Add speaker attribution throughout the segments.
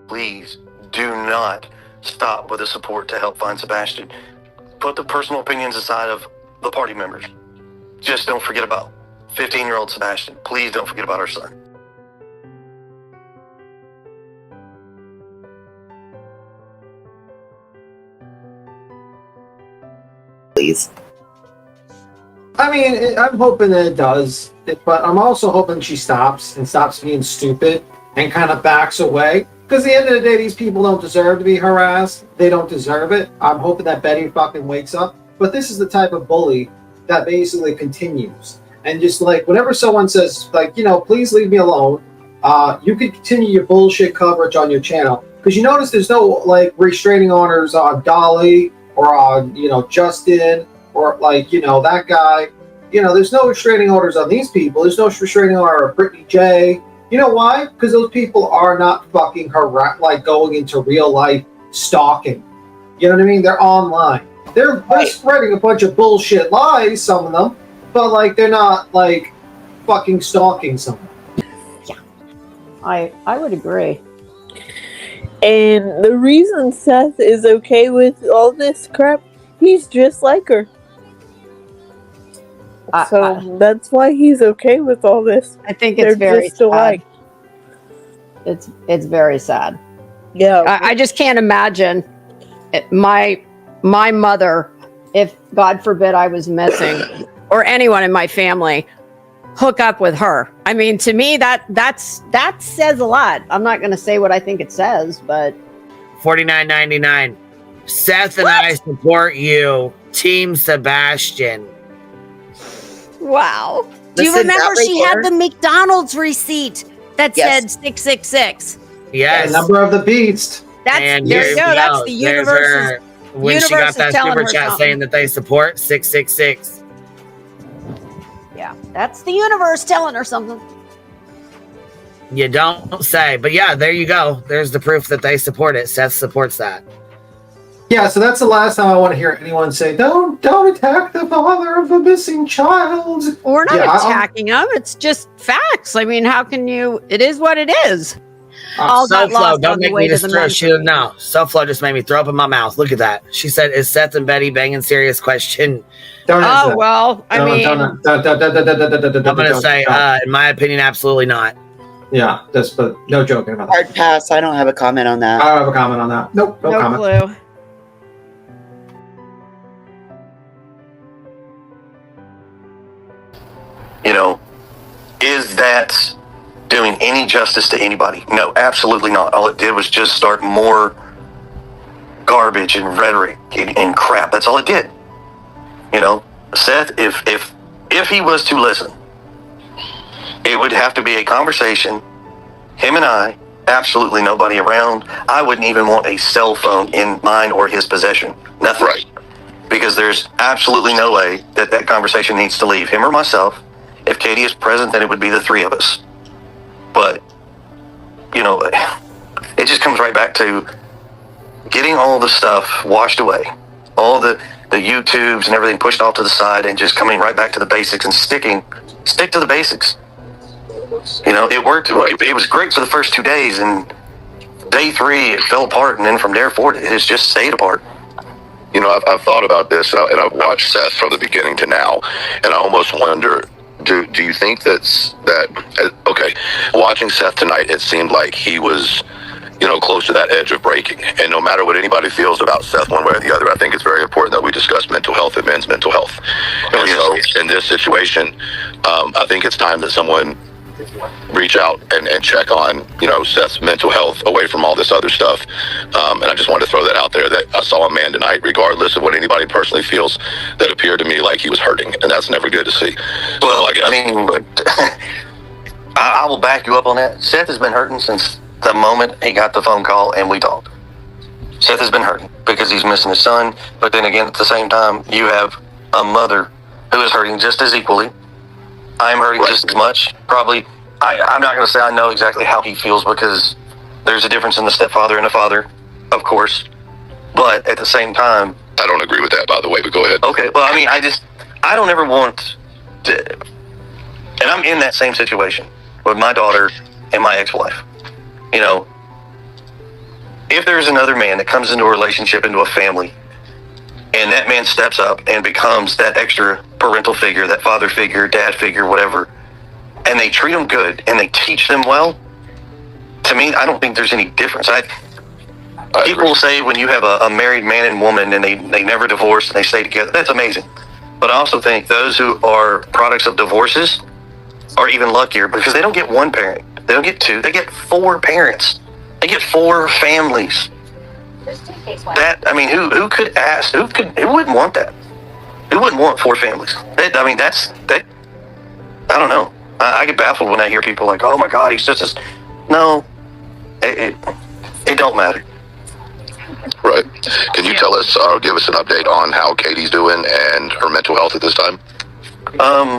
Speaker 1: please do not stop with the support to help find Sebastian. Put the personal opinions aside of the party members. Just don't forget about 15-year-old Sebastian. Please don't forget about our son.
Speaker 2: Please.
Speaker 3: I mean, I'm hoping that it does, but I'm also hoping she stops being stupid and kind of backs away. Because at the end of the day, these people don't deserve to be harassed. They don't deserve it. I'm hoping that Betty fucking wakes up. But this is the type of bully that basically continues. And just like, whenever someone says, like, please leave me alone, you can continue your bullshit coverage on your channel. Because you notice there's no, like, restraining orders on Dolly or on, Justin or, like, that guy. There's no restraining orders on these people. There's no restraining order on Brittany J. You know why? Because those people are not fucking going into real life stalking. You know what I mean? They're online. They're spreading a bunch of bullshit lies, some of them, but like they're not like fucking stalking someone.
Speaker 4: Yeah, I would agree.
Speaker 5: And the reason Seth is okay with all this crap, he's just like her. So that's why he's okay with all this.
Speaker 4: I think it's very sad. It's very sad.
Speaker 5: Yeah.
Speaker 4: I just can't imagine my mother, if God forbid I was missing, or anyone in my family, hook up with her. I mean, to me, that says a lot. I'm not going to say what I think it says, but
Speaker 2: $49.99. Seth and I support you, Team Sebastian.
Speaker 4: Wow.
Speaker 6: Do you remember she had the McDonald's receipt that said 666?
Speaker 2: Yes.
Speaker 3: The number of the beast.
Speaker 4: There you go. That's the universe.
Speaker 2: When she got that super chat saying that they support 666.
Speaker 4: Yeah, that's the universe telling her something.
Speaker 2: You don't say. But yeah, there you go. There's the proof that they support it. Seth supports that.
Speaker 3: Yeah, so that's the last time I want to hear anyone say, don't attack the father of the missing child.
Speaker 4: We're not attacking him. It's just facts. I mean, how can you? It is what it is. All got lost
Speaker 2: don't
Speaker 4: on the
Speaker 2: make
Speaker 4: way
Speaker 2: me
Speaker 4: to the
Speaker 2: destroy you. No, SoFlo just made me throw up in my mouth. Look at that. She said, "Is Seth and Betty banging?" Serious question.
Speaker 4: Oh well, I mean,
Speaker 2: I'm gonna say, in my opinion, absolutely not.
Speaker 3: Yeah, but no joking about that.
Speaker 6: Hard pass. I don't have a comment on that.
Speaker 3: I don't have a comment on that. Nope, no comment.
Speaker 4: Clue.
Speaker 1: Is that doing any justice to anybody? No, absolutely not. All it did was just start more garbage and rhetoric and crap. That's all it did. Seth, if he was to listen, it would have to be a conversation, him and I, absolutely nobody around. I wouldn't even want a cell phone in mine or his possession. Nothing. Right. Because there's absolutely no way that conversation needs to leave him or myself. If Katie is present, then it would be the three of us. But, it just comes right back to getting all the stuff washed away. All the YouTubes and everything pushed off to the side and just coming right back to the basics and stick to the basics. It worked. It was great for the first 2 days, and day 3, it fell apart, and then from there forward, it has just stayed apart.
Speaker 7: I've thought about this, and I've watched Seth from the beginning to now, and I almost wonder, do you think okay, watching Seth tonight, it seemed like he was, close to that edge of breaking. And no matter what anybody feels about Seth one way or the other, I think it's very important that we discuss mental health and men's mental health. And so in this situation, I think it's time that someone reach out and check on, Seth's mental health away from all this other stuff. And I just wanted to throw that out there, that I saw a man tonight, regardless of what anybody personally feels, that appeared to me like he was hurting, and that's never good to see.
Speaker 1: Well, I will back you up on that. Seth has been hurting since the moment he got the phone call and we talked. Seth has been hurting because he's missing his son, but then again, at the same time, you have a mother who is hurting just as equally. I'm hurting just as much. Probably, I'm not going to say I know exactly how he feels, because there's a difference in the stepfather and the father, of course. But at the same time,
Speaker 7: I don't agree with that, by the way, but go ahead.
Speaker 1: Okay, well, I don't ever want to, and I'm in that same situation with my daughter and my ex-wife. if there's another man that comes into a relationship, into a family, and that man steps up and becomes that extra parental figure, that father figure, dad figure, whatever, and they treat them good and they teach them well, to me, I don't think there's any difference. People will say when you have a married man and woman and they never divorce and they stay together, that's amazing. But I also think those who are products of divorces are even luckier because they don't get one parent. They don't get two. They get 4 parents. They get 4 families. That, I mean, who could ask? Who wouldn't want that? Who wouldn't want 4 families? That, I mean, that. I don't know. I get baffled when I hear people like, "Oh my God, he's just this." No, it don't matter.
Speaker 7: Right. Can you tell us or give us an update on how Katie's doing and her mental health at this time?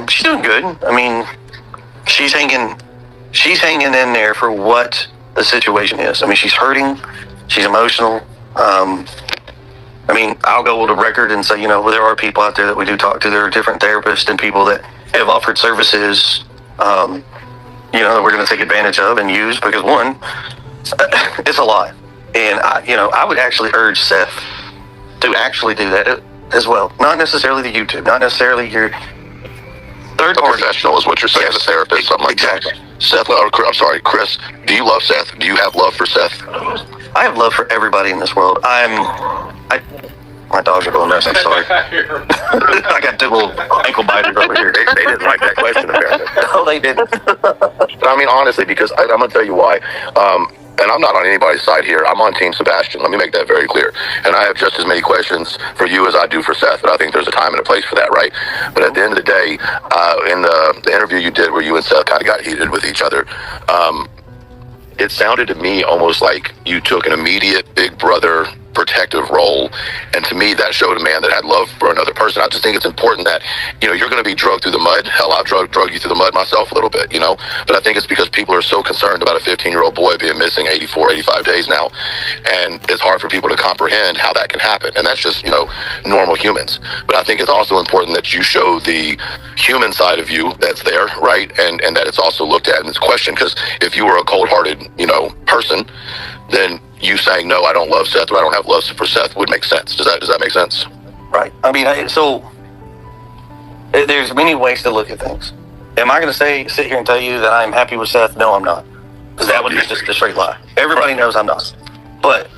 Speaker 1: She's doing good. I mean, she's hanging in there for what the situation is. I mean, she's hurting. She's emotional. I mean, I'll go with a record and say, you know, there are people out there that we do talk to. There are different therapists and people that have offered services, you know, that we're going to take advantage of and use because, one, it's a lot. And, I would actually urge Seth to actually do that as well. Not necessarily the YouTube, not necessarily your third party.
Speaker 7: Professional is what you're saying,
Speaker 1: Yes,
Speaker 7: a therapist, something like
Speaker 1: exactly.
Speaker 7: that. Seth, I'm sorry, Chris, do you love Seth? Do you have love for Seth?
Speaker 1: I have love for everybody in this world. My dogs are going nuts. I'm sorry. I got 2 little ankle biters over here.
Speaker 7: They didn't like that question, apparently.
Speaker 1: No, they didn't.
Speaker 7: I mean, honestly, because I'm going to tell you why. And I'm not on anybody's side here. I'm on Team Sebastian. Let me make that very clear. And I have just as many questions for you as I do for Seth, but I think there's a time and a place for that, right? But at the end of the day, in the interview you did where you and Seth kind of got heated with each other, it sounded to me almost like you took an immediate big brother protective role, and to me that showed a man that had love for another person. I just think it's important that, you're going to be drugged through the mud. Hell, I've drug you through the mud myself a little bit, but I think it's because people are so concerned about a 15-year-old boy being missing 84, 85 days now, and it's hard for people to comprehend how that can happen, and that's just, normal humans. But I think it's also important that you show the human side of you that's there, right, and that it's also looked at and it's questioned, because if you were a cold-hearted, person, then you saying, no, I don't love Seth, or I don't have love for Seth would make sense. Does that make sense?
Speaker 1: Right. I mean, there's many ways to look at things. Am I going to sit here and tell you that I'm happy with Seth? No, I'm not. Because that would be just a straight lie. Everybody knows I'm not. But,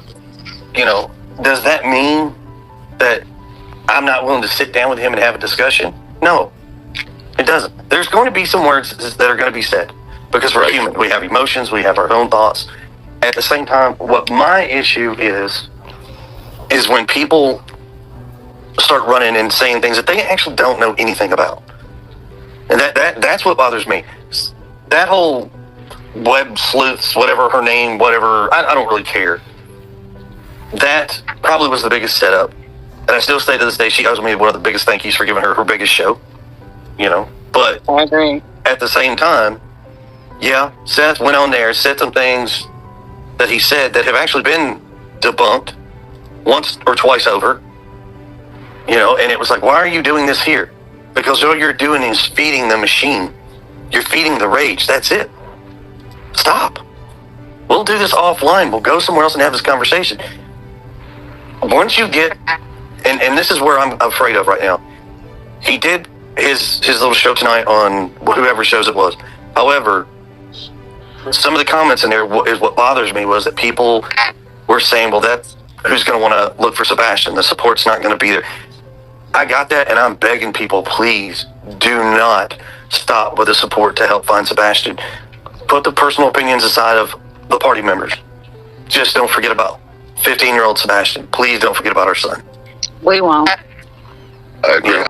Speaker 1: does that mean that I'm not willing to sit down with him and have a discussion? No, it doesn't. There's going to be some words that are going to be said. Because we're human. We have emotions. We have our own thoughts. At the same time, what my issue is when people start running and saying things that they actually don't know anything about. And that's what bothers me. That whole web sleuths, whatever her name, whatever, I don't really care. That probably was the biggest setup. And I still say to this day, she owes me one of the biggest thank yous for giving her biggest show. But
Speaker 8: I agree.
Speaker 1: At the same time, yeah, Seth went on there, said some things that he said that have actually been debunked once or twice over, and it was like, why are you doing this here? Because all you're doing is feeding the machine. You're feeding the rage. That's it. Stop. We'll do this offline. We'll go somewhere else and have this conversation. Once you get, and this is where I'm afraid of right now. He did his little show tonight on whoever shows it was. However, some of the comments in there is what bothers me, was that people were saying, well, that's who's going to want to look for Sebastian. The support's not going to be there. I got that, and I'm begging people, please do not stop with the support to help find Sebastian. Put the personal opinions aside of the party members. Just don't forget about 15-year-old Sebastian. Please don't forget about our son.
Speaker 8: We won't.
Speaker 7: I agree.